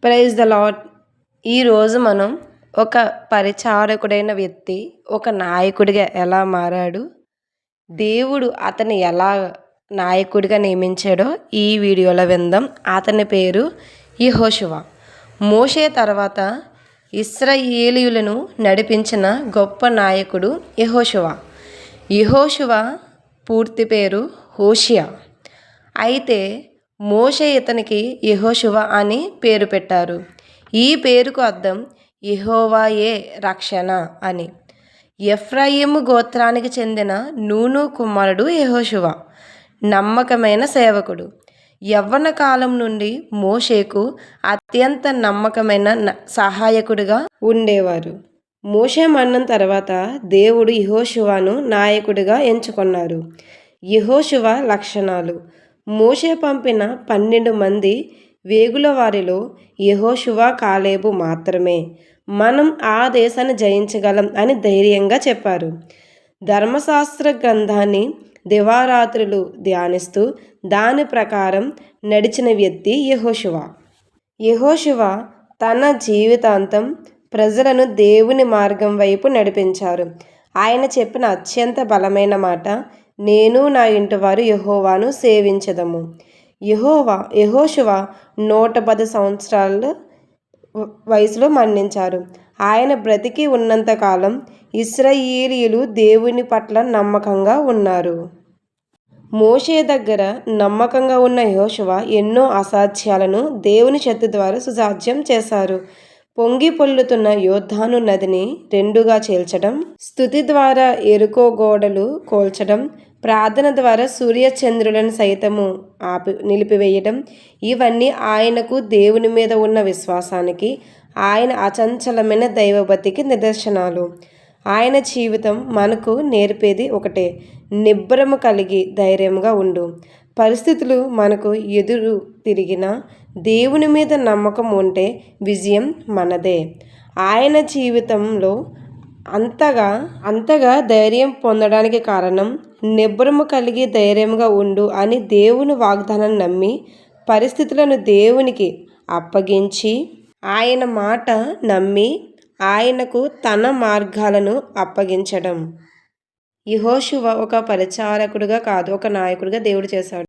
Praise the lord. ఈరోజు మనం ఒక పరిచారకుడైన వ్యక్తి ఒక నాయకుడిగా ఎలా మారాడు, దేవుడు అతన్ని ఎలా నాయకుడిగా నియమించాడో ఈ వీడియోలో విందాం. అతని పేరు యెహోషువ. మోషే తర్వాత ఇశ్రాయేలీయులను నడిపించిన గొప్ప నాయకుడు యెహోషువ. యెహోషువ పూర్తి పేరు హోషియా. అయితే మోషే ఇతనికి యెహోషువ అని పేరు పెట్టారు. ఈ పేరుకు అర్థం యెహోవాయే రక్షణ అని. ఎఫ్రాయిము గోత్రానికి చెందిన నూను కుమారుడు యెహోషువ నమ్మకమైన సేవకుడు. యవ్వన కాలం నుండి మోషేకు అత్యంత నమ్మకమైన సహాయకుడిగా ఉండేవారు. మోషే మరణం తర్వాత దేవుడు యెహోషువను నాయకుడిగా ఎంచుకున్నారు. యెహోషువ లక్షణాలు. మోషే పంపిన 12 మంది వేగుల వారిలో యెహోషువ, కాలేబు మాత్రమే మనం ఆ దేశాన్ని జయించగలం అని ధైర్యంగా చెప్పారు. ధర్మశాస్త్ర గ్రంథాన్ని దివారాత్రులు ధ్యానిస్తూ దాని ప్రకారం నడిచిన వ్యక్తి యెహోషువ. యెహోషువ తన జీవితాంతం ప్రజలను దేవుని మార్గం వైపు నడిపించారు. ఆయన చెప్పిన అత్యంత బలమైన మాట, నేను నా ఇంటివారు యెహోవాను సేవించెదము. యెహోషువ 110 సంవత్సరాల వయసులో మరణించారు. ఆయన బ్రతికి ఉన్నంతకాలం ఇశ్రాయేలీయులు దేవుని పట్ల నమ్మకంగా ఉన్నారు. మోషే దగ్గర నమ్మకంగా ఉన్న యెహోషువ ఎన్నో అసాధ్యాలను దేవుని శక్తి ద్వారా సుసాధ్యం చేశారు. పొంగి పొల్లుతున్న యోర్దాను నదిని రెండుగా చీల్చడం, స్తుతి ద్వారా యెరికో గోడలు కూల్చడం, ప్రార్థన ద్వారా సూర్యచంద్రులను సైతము నిలిపివేయడం, ఇవన్నీ ఆయనకు దేవుని మీద ఉన్న విశ్వాసానికి, ఆయన అచంచలమైన దైవభక్తికి నిదర్శనాలు. ఆయన జీవితం మనకు నేర్పేది ఒకటే, నిబ్బరము కలిగి ధైర్యంగా ఉండు. పరిస్థితులు మనకు ఎదురు తిరిగినా దేవుని మీద నమ్మకం ఉంటే విజయం మనదే. ఆయన జీవితంలో అంతగా ధైర్యం పొందడానికి కారణం, నిబ్బరము కలిగి ధైర్యంగా ఉండు అని దేవుని వాగ్దానాన్ని నమ్మి పరిస్థితులను దేవునికి అప్పగించి ఆయన మాట నమ్మి ఆయనకు తన మార్గాలను అప్పగించడం. యెహోషువ ఒక పరిచారకుడిగా కాదు, ఒక నాయకుడిగా దేవుడు చేశాడు.